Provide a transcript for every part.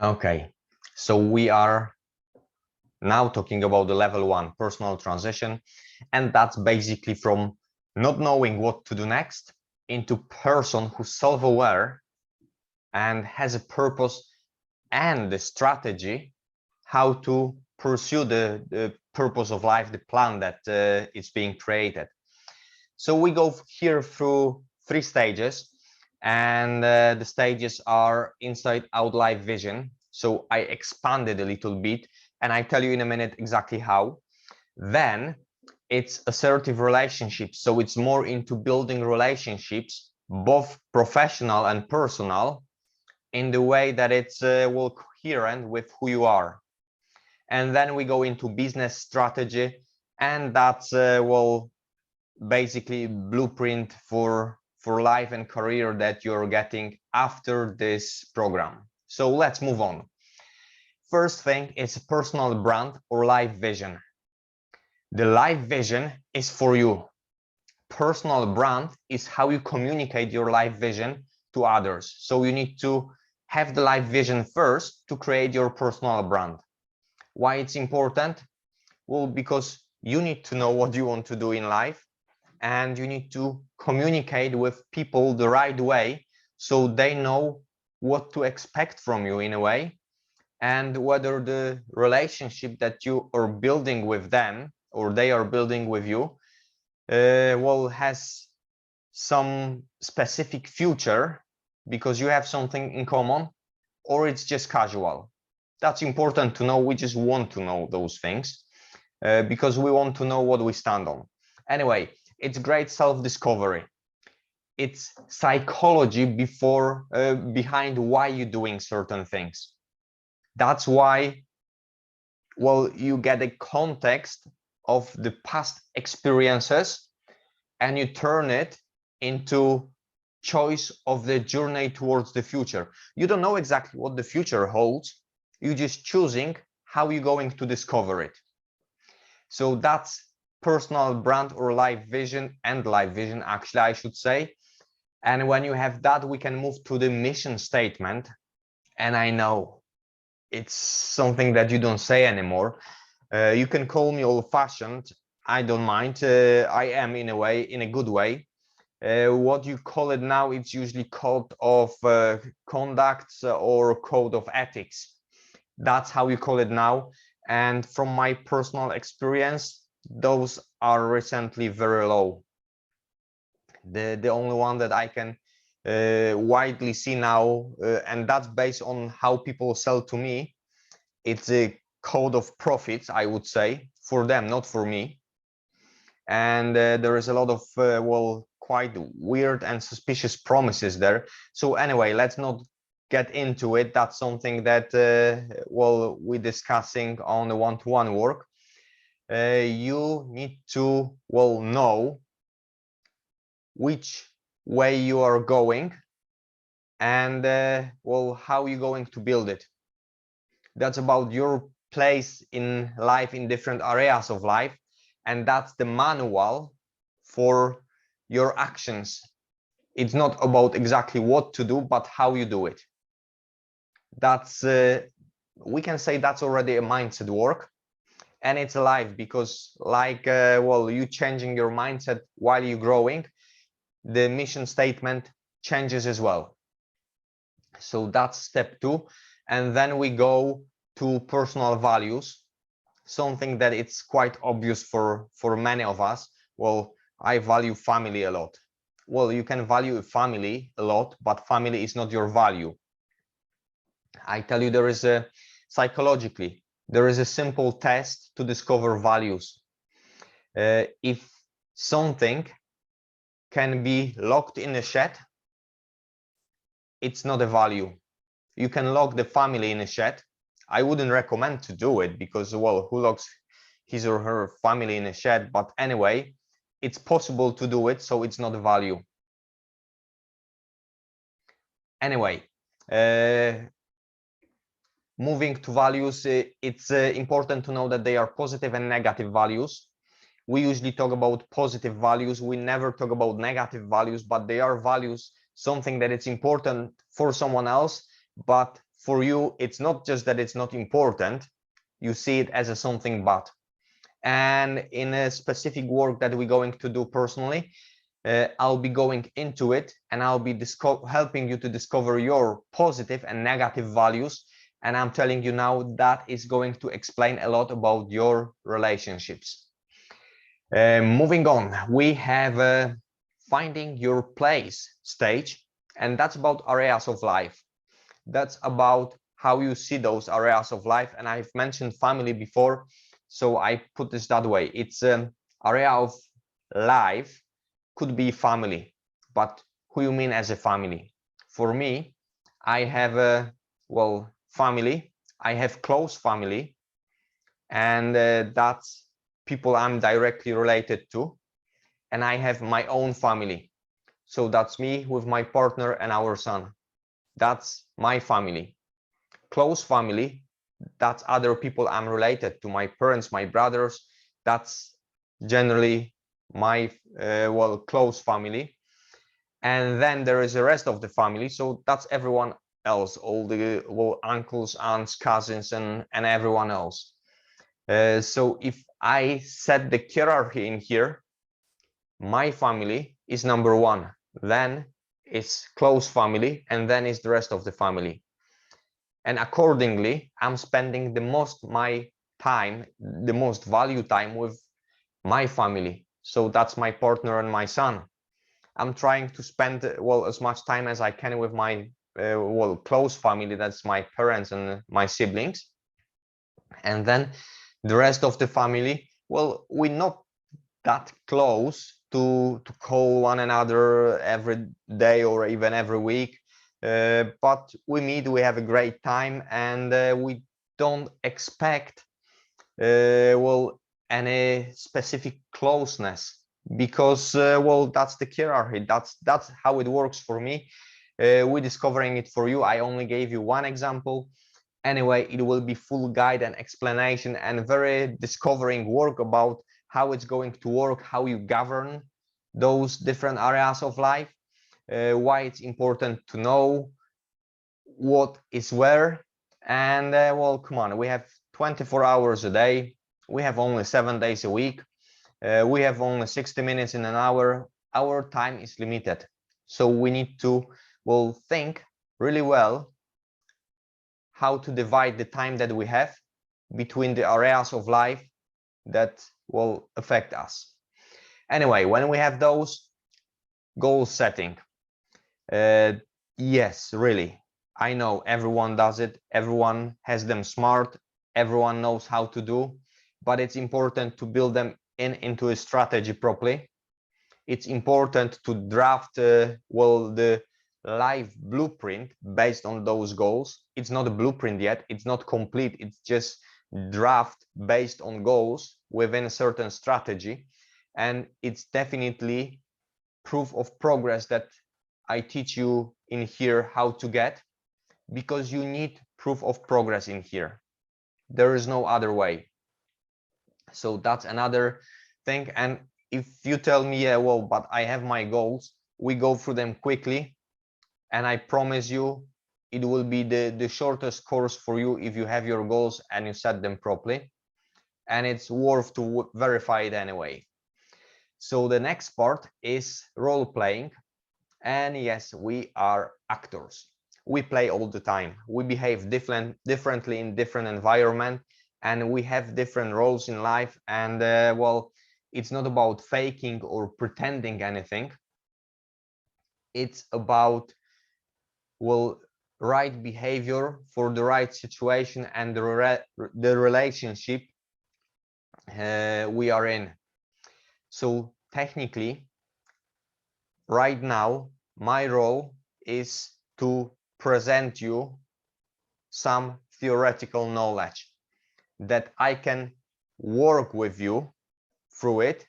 Okay, so we are now talking about the level 1 personal transition, and that's basically from not knowing what to do next into person who's self-aware and has a purpose and the strategy how to pursue the purpose of life, the plan that is being created. So we go here through 3 stages, and the stages are inside out life vision. So I expanded a little bit, and I tell you in a minute exactly how. Then it's assertive relationships. So it's more into building relationships, both professional and personal, in the way that it's well coherent with who you are. And then we go into business strategy, and that's well basically blueprint for life and career that you're getting after this program. So let's move on. First thing is personal brand or life vision. The life vision is for you. Personal brand is how you communicate your life vision to others. So you need to have the life vision first to create your personal brand. Why it's important? Well, because you need to know what you want to do in life, and you need to communicate with people the right way so they know what to expect from you in a way, and whether the relationship that you are building with them or they are building with you well has some specific future because you have something in common, or it's just casual. That's important to know. We just want to know those things because we want to know what we stand on. Anyway, it's great self-discovery. It's psychology behind why you're doing certain things. That's why, well, you get a context of the past experiences and you turn it into choice of the journey towards the future. You don't know exactly what the future holds. You're just choosing how you're going to discover it. So that's personal brand or life vision, and life vision, actually, I should say. And when you have that, we can move to the mission statement. And I know it's something that you don't say anymore. You can call me old-fashioned. I don't mind. I am in a way, in a good way. What you call it now, it's usually code of conduct or code of ethics. That's how you call it now. And from my personal experience, those are recently very low. The only one that I can widely see now, and that's based on how people sell to me, it's a code of profits, I would say, for them, not for me. And there is a lot of well, quite weird and suspicious promises there. So anyway, let's not get into it. That's something that well, we're discussing on the one-to-one work. You need to well know which way you are going and well, how you're going to build it. That's about your place in life, in different areas of life, and that's the manual for your actions. It's not about exactly what to do, but how you do it. That's we can say that's already a mindset work, and it's alive because like well, you changing your mindset while you're growing, the mission statement changes as well. So that's step 2. And then we go to personal values, something that it's quite obvious for many of us. Well, I value family a lot. Well, you can value family a lot, but family is not your value. I tell you, there is a psychologically, there is a simple test to discover values. If something can be locked in a shed, it's not a value. You can lock the family in a shed. I wouldn't recommend to do it because, well, who locks his or her family in a shed? But anyway, it's possible to do it, so it's not a value. Anyway, moving to values, it's important to know that they are positive and negative values. We usually talk about positive values. We never talk about negative values, but they are values, something that it's important for someone else, but for you, it's not just that it's not important, you see it as a something bad. And in a specific work that we're going to do personally, I'll be going into it, and I'll be helping you to discover your positive and negative values. And I'm telling you now, that is going to explain a lot about your relationships. Moving on, we have finding your place stage, and that's about areas of life. That's about how you see those areas of life. And I've mentioned family before, so I put this that way. It's an area of life, could be family, but who you mean as a family? For me, I have a, well, family. I have close family, and that's people I'm directly related to. And I have my own family. So that's me with my partner and our son. That's my family. Close family, that's other people I'm related to, my parents, my brothers. That's generally my well, close family. And then there is the rest of the family, so that's everyone else, all the, well, uncles, aunts, cousins, and everyone else. So if I set the hierarchy in here, my family is number one, then it's close family, and then is the rest of the family. And accordingly, I'm spending the most my time, the most value time with my family. So that's my partner and my son. I'm trying to spend, well, as much time as I can with my well, close family. That's my parents and my siblings. And then the rest of the family, well, we're not that close to call one another every day or even every week. But we meet, we have a great time, and we don't expect well, any specific closeness, because well, that's the hierarchy. That's how it works for me. We're discovering it for you. I only gave you one example. Anyway, it will be full guide and explanation and very discovering work about how it's going to work, how you govern those different areas of life, why it's important to know what is where. And well, come on, we have 24 hours a day, we have only 7 days a week, we have only 60 minutes in an hour. Our time is limited, so we need to, well, think really well how to divide the time that we have between the areas of life that will affect us. Anyway, when we have those, goal setting, yes, really, I know everyone does it, everyone has them smart, everyone knows how to do, but it's important to build them into a strategy properly. It's important to draft well, the live blueprint based on those goals. It's not a blueprint yet, it's not complete, it's just draft based on goals within a certain strategy. And it's definitely proof of progress that I teach you in here how to get, because you need proof of progress in here. There is no other way. So that's another thing. And if you tell me, yeah, well, but I have my goals, we go through them quickly, and I promise you it will be the shortest course for you if you have your goals and you set them properly, and it's worth to verify it anyway. So the next part is role playing. And yes, we are actors. We play all the time. We behave differently in different environment, and we have different roles in life. And well, it's not about faking or pretending anything. It's about, well, right behavior for the right situation and the relationship we are in. So technically, right now, my role is to present you some theoretical knowledge that I can work with you through it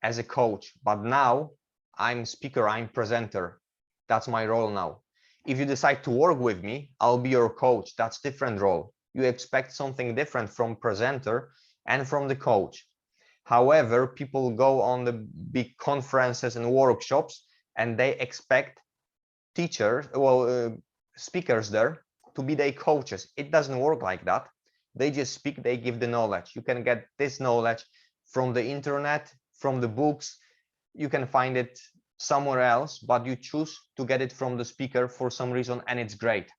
as a coach. But now I'm speaker, I'm presenter. That's my role now. If you decide to work with me, I'll be your coach. That's different role. You expect something different from presenter and from the coach. However, people go on the big conferences and workshops, and they expect teachers, well, speakers there to be their coaches. It doesn't work like that. They just speak, they give the knowledge. You can get this knowledge from the internet, from the books. You can find it somewhere else, but you choose to get it from the speaker for some reason, and it's great.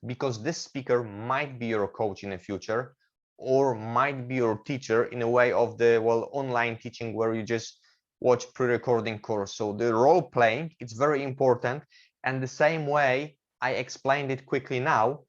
Because this speaker might be your coach in the future, or might be your teacher in a way of the online teaching where you just watch pre-recording course. So the role playing, it's very important. And the same way I explained it quickly now,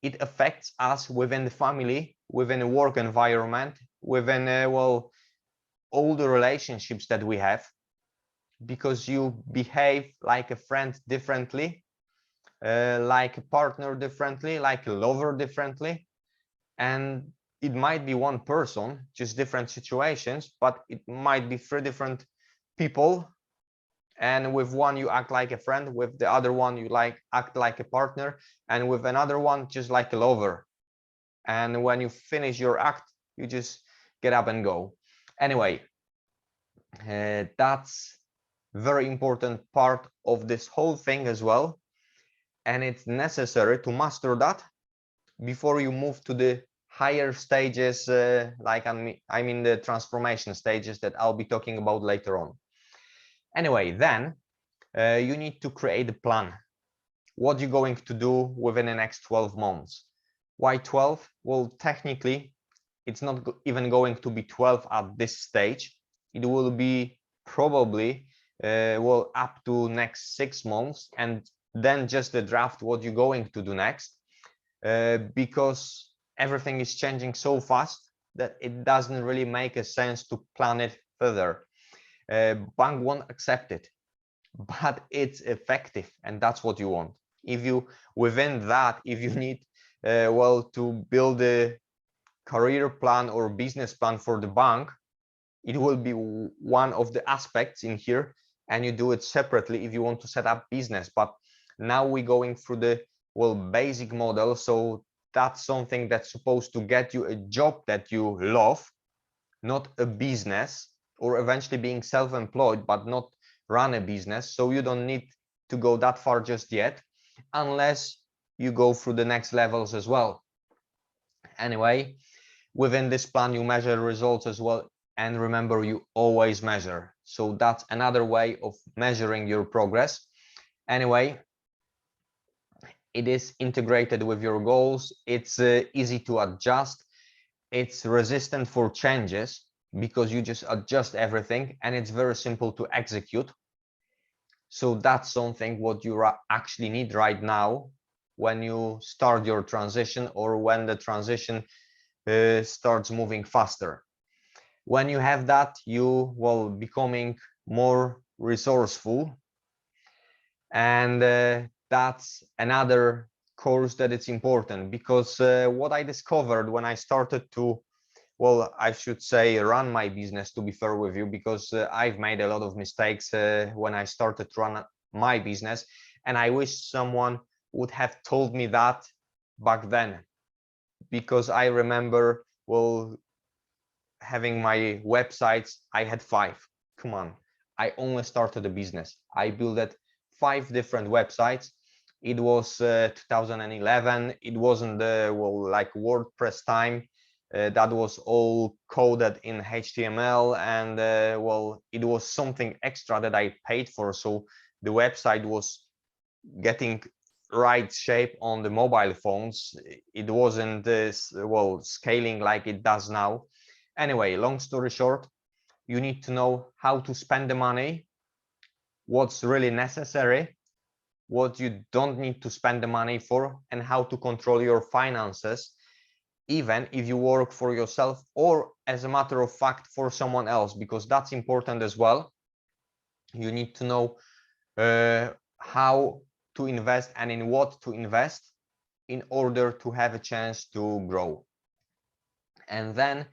it affects us within the family, within a work environment, within all the relationships that we have, because you behave like a friend differently, like a partner differently, like a lover differently. And it might be one person, just different situations, but it might be 3 different people. And with one you act like a friend, with the other one you act like a partner, and with another one just like a lover. And when you finish your act, you just get up and go. Anyway, that's very important part of this whole thing as well. And it's necessary to master that before you move to the higher stages, I mean the transformation stages that I'll be talking about later on. Anyway, then you need to create a plan. What you're going to do within the next 12 months. Why 12? Well, technically, it's not even going to be 12 at this stage. It will be probably up to next 6 months, and then just the draft what you're going to do next, because everything is changing so fast that it doesn't really make a sense to plan it further. Bank won't accept it, but it's effective, and that's what you want. If you within that, if you need to build a career plan or business plan for the bank, it will be one of the aspects in here, and you do it separately if you want to set up business. But now we're going through the basic model, so that's something that's supposed to get you a job that you love, not a business, or eventually being self-employed but not run a business. So you don't need to go that far just yet, unless you go through the next levels as well. Anyway, within this plan you measure results as well, and remember, you always measure. So that's another way of measuring your progress. Anyway, it is integrated with your goals. It's easy to adjust. It's resistant for changes because you just adjust everything, and it's very simple to execute. So that's something what you actually need right now when you start your transition, or when the transition starts moving faster. When you have that, you will becoming more resourceful, and that's another course that it's important, because what I discovered when I started to I should say run my business, to be fair with you, because I've made a lot of mistakes when I started to run my business, and I wish someone would have told me that back then, because I remember having my websites. I had 5. Come on, I only started a business. I built 5 different websites. It was 2011. It wasn't the WordPress time. That was all coded in HTML, and it was something extra that I paid for, so the website was getting right shape on the mobile phones. It wasn't scaling like it does now. Anyway, long story short, you need to know how to spend the money, what's really necessary, what you don't need to spend the money for, and how to control your finances, even if you work for yourself, or as a matter of fact for someone else, because that's important as well. You need to know how to invest and in what to invest in order to have a chance to grow. And then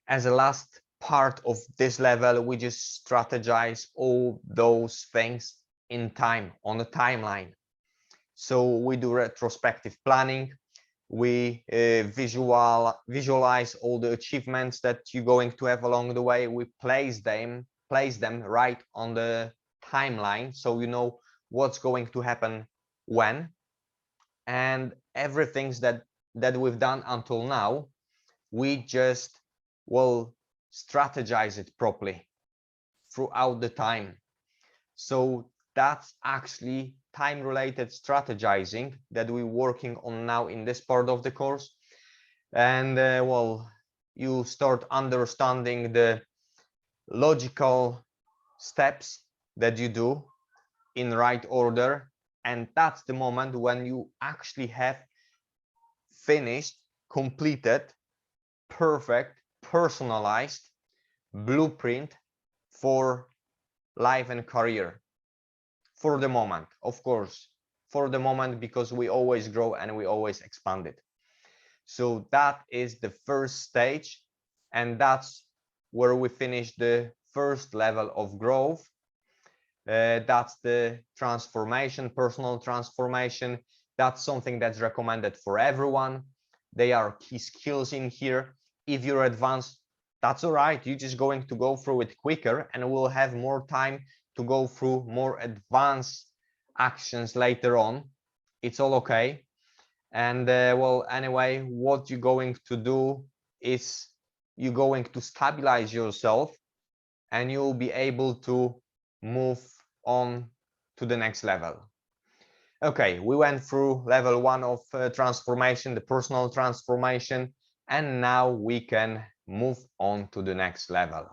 as a last part of this level, we just strategize all those things in time, on a timeline. So we do retrospective planning. We visualize all the achievements that you're going to have along the way. We place them right on the timeline, so you know what's going to happen when. and everything that we've done until now, we just will strategize it properly throughout the time. So that's actually time-related strategizing that we're working on now in this part of the course. And well, you start understanding the logical steps that you do in right order, and that's the moment when you actually have finished, completed, perfect, personalized blueprint for life and career. For the moment, of course, for the moment, because we always grow and we always expand it. So that is the first stage, and that's where we finish the first level of growth. That's the transformation, personal transformation. That's something that's recommended for everyone. They are key skills in here. If you're advanced, that's all right. You're just going to go through it quicker, and we'll have more time to go through more advanced actions later on. It's all okay. And well, anyway, what you're going to do is you're going to stabilize yourself, and you'll be able to move on to the next level. Okay, we went through level 1 of transformation, the personal transformation, and now we can move on to the next level.